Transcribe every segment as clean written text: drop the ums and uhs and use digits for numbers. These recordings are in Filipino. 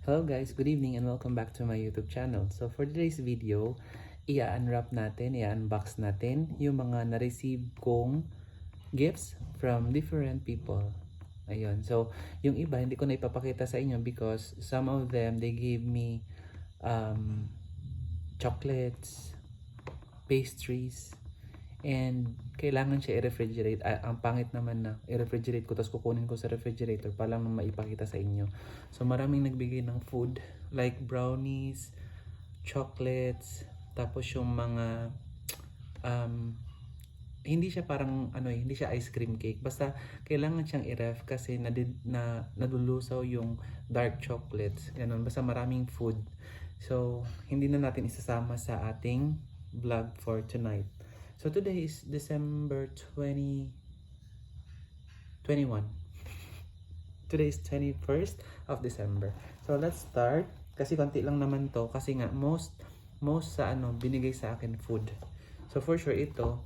Hello guys, good evening and welcome back to my YouTube channel. So for today's video, i-unwrap natin, i-unbox natin yung mga na-receive kong gifts from different people. Ayun. So yung iba hindi ko na ipapakita sa inyo because some of them they gave me chocolates, pastries, and kailangan siya i-refrigerate. Ang pangit naman na i-refrigerate ko tapos kukunin ko sa refrigerator pa lang maipakita sa inyo. So maraming nagbigay ng food like brownies, chocolates, tapos yung mga hindi siya parang hindi siya ice cream cake. Basta kailangan siyang i-ref kasi nadulusaw yung dark chocolates. Ganun, basta maraming food. So hindi na natin isasama sa ating vlog for tonight. So today is December 21. Today is 21st of December. So let's start. Kasi konti lang naman to. Kasi nga most sa binigay sa akin food. So for sure ito.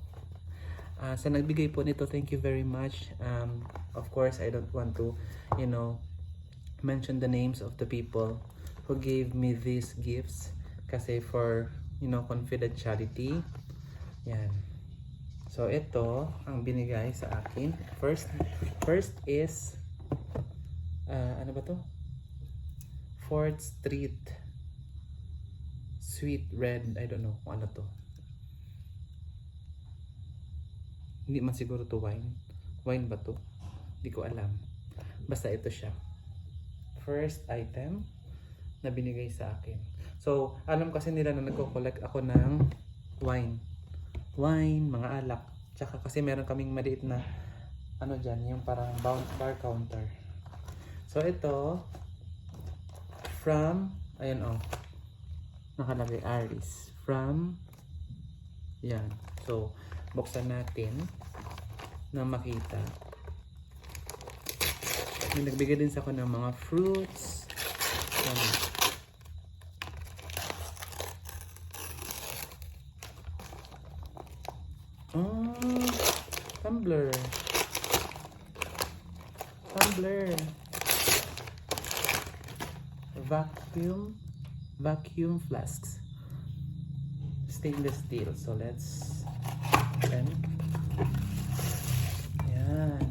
Sa nagbigay po nito, thank you very much. Of course, I don't want to, mention the names of the people who gave me these gifts. Kasi for, confidentiality. Yan. So ito ang binigay sa akin. First is ano ba to? 4th Street Sweet Red. I don't know kung ano to. Hindi man siguro to wine. Wine ba to? Hindi ko alam. Basta ito siya. First item na binigay sa akin. So alam kasi nila na nagko-collect ako ng wine, mga alak. Tsaka kasi meron kaming maliit na dyan, yung parang bar counter. So ito from nakalagay Aris from yan. So buksan natin na makita. May nagbigay din sa ako ng mga fruits. Tumbler. Vacuum flasks. Stainless steel. So let's open. Yan.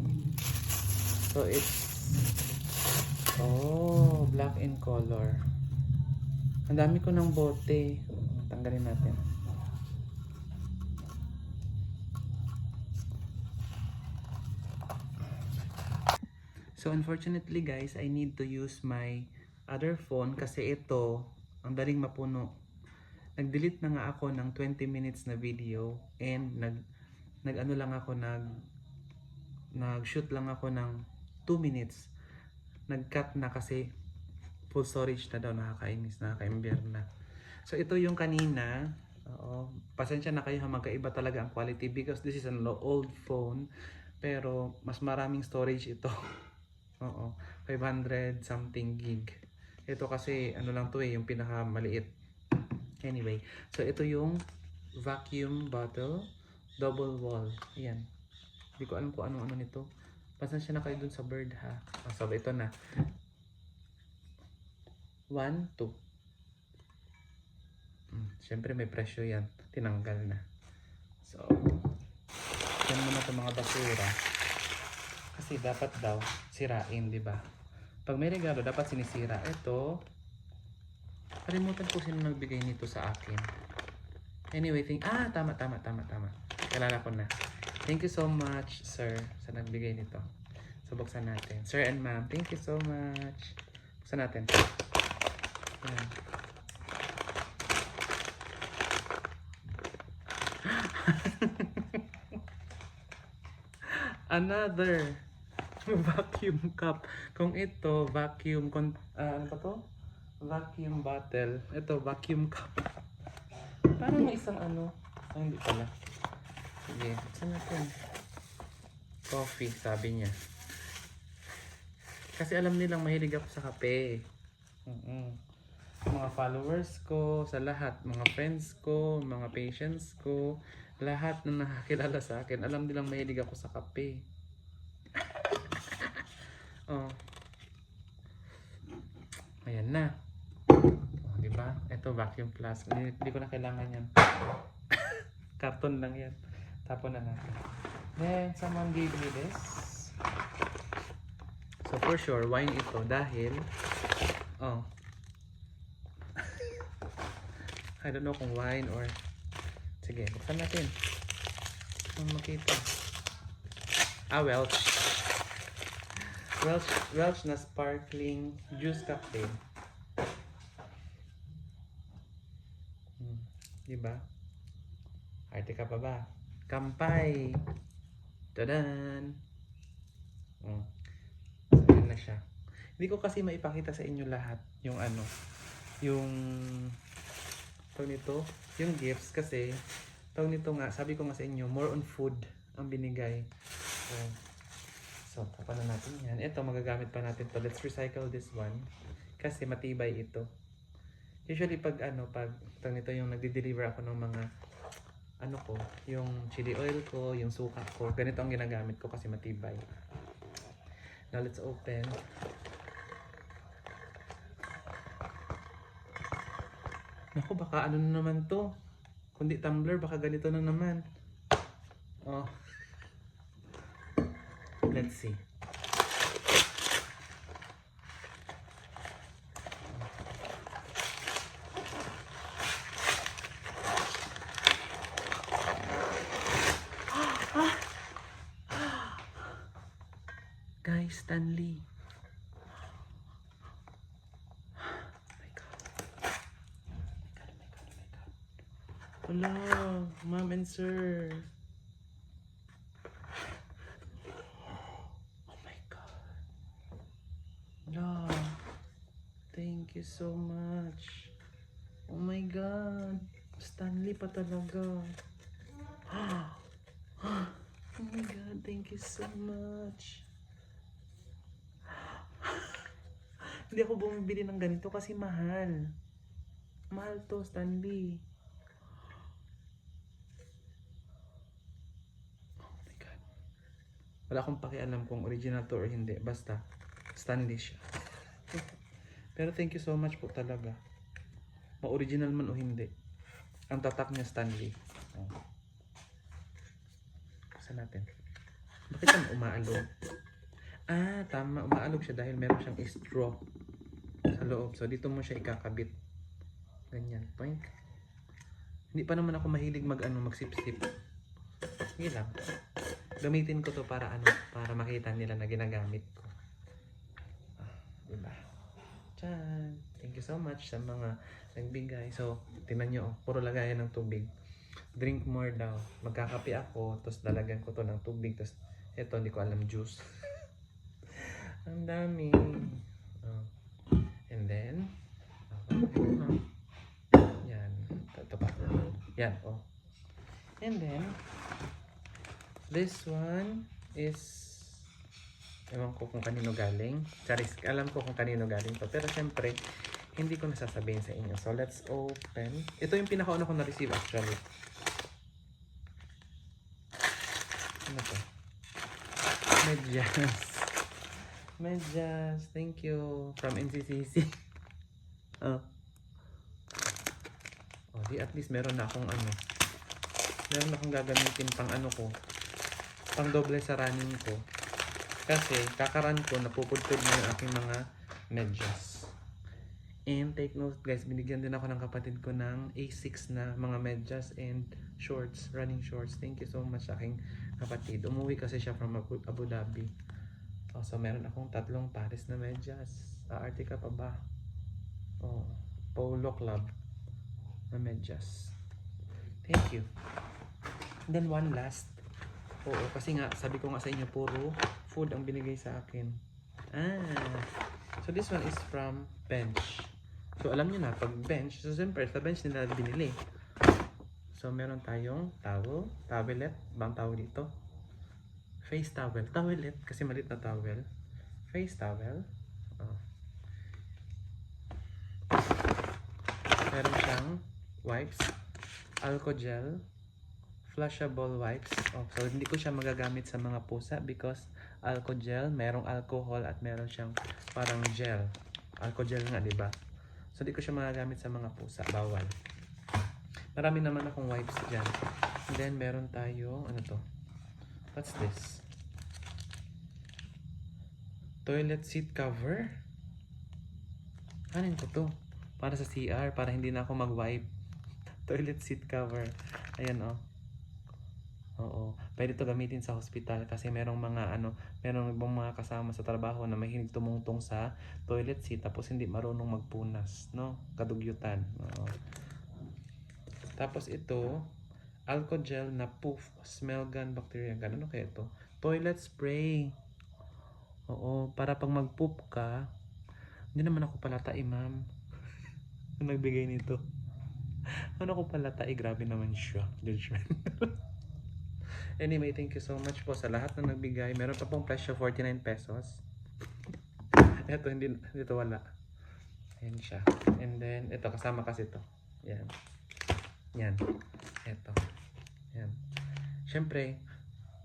So it's black in color. Ang dami ko ng bote. Tanggalin natin. So unfortunately guys, I need to use my other phone kasi ito, ang daling mapuno. Nag-delete na nga ako ng 20 minutes na video and nag-shoot lang ako ng 2 minutes. Nag-cut na kasi full storage na daw, nakakainis, nakaka-ember na. So ito yung kanina. Pasensya na kayo, magkaiba talaga ang quality because this is an old phone pero mas maraming storage ito. 500 something gig. Ito kasi lang to yung pinakamaliit. Anyway, so ito yung vacuum bottle, double wall. Ayan. Hindi ko alam kung ano nito. Pasensya na kayo dun sa bird ha. So ito na. 1, 2. Siyempre may presyo yan. Tinanggal na. So, yan muna itong mga basura. Kasi dapat daw sirain, di ba? Pag may regalo, dapat sinisira. Ito, kalimutan ko sino nagbigay nito sa akin. Anyway, tama. Kalala ko na. Thank you so much, sir, sa nagbigay nito. So, buksan natin. Sir and ma'am, thank you so much. Buksan natin. Ayan. Another vacuum cup. Kung ito vacuum ano ba to? Vacuum bottle. Ito vacuum cup. Parang may isang hindi pala. Sige, saan natin? Coffee, sabi niya. Kasi alam nilang mahilig ako sa kape. Mga followers ko, sa lahat, mga friends ko, mga patients ko, lahat na nakakilala sa akin, alam nilang mahilig ako sa kape. Ayan na. Oh, di ba? Ito vacuum flask. Hindi ko na kailangan yan. Karton lang yan. Tapon na natin. Then, someone gave me this. So, for sure, wine ito dahil, oh, I don't know kung wine or, sige, buksan natin. Kung makita. Welch. Welch na sparkling juice cocktail. Diba? Arte ka pa ba? Kampay! Tadan! So, yun na siya. Hindi ko kasi maipakita sa inyo lahat yung ano, yung tawag nito, yung gifts kasi tawag nito nga, sabi ko nga sa inyo, more on food ang binigay. So tapan na natin yan. Ito, magagamit pa natin to. Let's recycle this one kasi matibay ito. Usually pag tawag nito yung nagde-deliver ako ng mga ano ko, yung chili oil ko, yung suka ko, ganito ang ginagamit ko kasi matibay. Now let's open. Naku, baka ano na naman to. Kundi tumbler, baka ganito na naman. Oh. Let's see. Guys, Stanley. Hello, ma'am and sir. Oh my God. Hello. Thank you so much. Oh my God. Stanley pa talaga. Oh my God, thank you so much. Hindi ako bumibili ng ganito kasi mahal. Mahal to, Stanley. Wala akong pakialam kung original to or hindi. Basta, Stanley siya. Pero thank you so much po talaga. Ma-original man o hindi. Ang tatak niya Stanley. Oh. Buksan natin. Bakit siya umaalog? Tama. Umaalog siya dahil meron siyang straw sa loob. So, dito mo siya ikakabit. Ganyan. Point. Hindi pa naman ako mahilig magsip-sip. Sige lang. Gamitin ko to para para makita nila na ginagamit ko. Diba? Tyan! Thank you so much sa mga nagbigay. So, tingnan nyo, puro lagayan ng tubig. Drink more daw. Magkakape ako, tapos dalagan ko to ng tubig, tapos ito, hindi ko alam, juice. Ang dami. And then, yan. Ito pa. Yan, oh. And then, this one is, ewan ko kung kanino galing. Charis, alam ko kung kanino galing to. Pero syempre, hindi ko nasasabihin sa inyo. So, let's open. Ito yung pinakauna ko na-receive actually. Ano to? Medyas. Medyas. Thank you. From NCCC. Di at least meron na akong meron akong gagamitin pang ko. Pang doble sa running ko. Kasi kakaran ko napupudpud na yung aking mga medyas. And take note guys, binigyan din ako ng kapatid ko ng A6 na mga medyas and shorts, running shorts. Thank you so much sa aking kapatid. Umuwi kasi siya from Abu Dhabi. So meron akong 3 pares na medyas. Aarte ka pa ba? Polo Club na medyas. Thank you. And then one last. Kasi nga, sabi ko nga sa inyo, puro food ang binigay sa akin. So this one is from Bench. So alam nyo na, pag Bench, so siyempre, sa Bench nila binili. So meron tayong towel, towelet, bang tawag dito? Face towel, towelet, kasi malit na towel. Face towel. Meron siyang wipes, alcohol, flushable wipes. So hindi ko siya magagamit sa mga pusa because alcohol, merong alcohol at meron siyang parang gel. Alcohol gel nga, di ba? So, di ko siya magagamit sa mga pusa. Bawal. Marami naman akong wipes dyan. And then, meron tayong, ano to? What's this? Toilet seat cover? Ano ko to? Para sa CR, para hindi na ako mag-wipe. Toilet seat cover. Ayan, oh. Oo. Pwede to gamitin sa hospital kasi merong mga kasama sa trabaho na mahilig tumungtong sa toilet seat tapos hindi marunong magpunas, no? Kadugyutan. Oo. Tapos ito, alcohol gel na poof, smell gun, bacteria gun. Ano kaya ito? Toilet spray. Oo, para pag mag-poop ka, hindi naman ako palatai, ma'am. Nagbigay nito. Ano ko palatai? Grabe naman siya. Judgment. Anyway, thank you so much po sa lahat na nagbigay. Meron pa pong presyo 49 pesos. Ito, dito wala. Ayan siya. And then, ito, kasama kasi ito. Yan. Yan. Ito. Yan. Siyempre,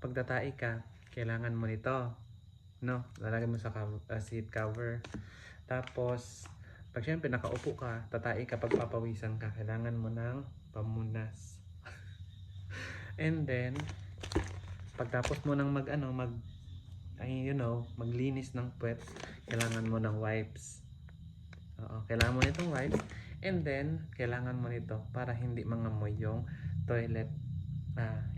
pag tatai ka, kailangan mo nito. No? Lalagay mo sa seat cover. Tapos, pag siyempre nakaupo ka, tatai ka, pag papawisan ka, kailangan mo ng pamunas. And then, pagtapos mo ng maglinis ng puwet, kailangan mo ng wipes. Oo, kailangan mo nitong wipes. And then, kailangan mo nito para hindi mangamoy yung toilet.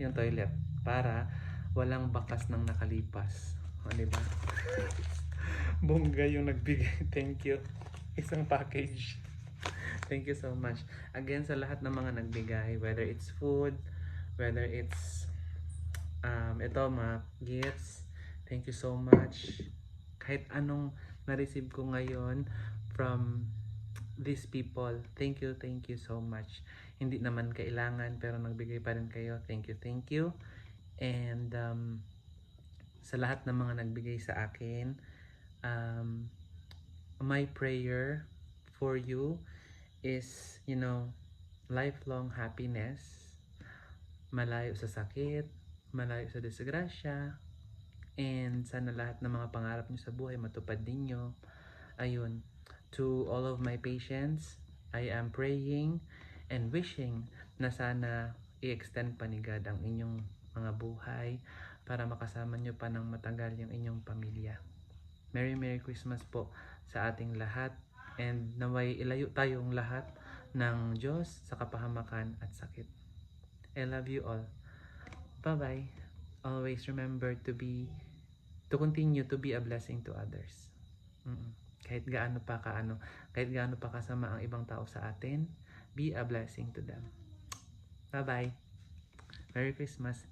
Yung toilet. Para walang bakas ng nakalipas. O, diba? Bongga yung nagbigay. Thank you. Isang package. Thank you so much. Again, sa lahat ng mga nagbigay, whether it's food, whether it's ito mga gifts, thank you so much. Kahit anong na-receive ko ngayon from these people, thank you so much. Hindi naman kailangan pero nagbigay pa rin kayo. Thank you. And sa lahat ng mga nagbigay sa akin, my prayer for you is, lifelong happiness, malayo sa sakit, malayo sa disgrasya, and sana lahat ng mga pangarap nyo sa buhay matupad ninyo. Ayun, to all of my patients, I am praying and wishing na sana i-extend pa ni God ang inyong mga buhay para makasama nyo pa ng matagal yung inyong pamilya. Merry Christmas po sa ating lahat, and naway ilayo tayong lahat ng Diyos sa kapahamakan at sakit. I love you all. Bye-bye. Always remember to continue to be a blessing to others. Kahit gaano pa kasama ang ibang tao sa atin, be a blessing to them. Bye-bye. Merry Christmas.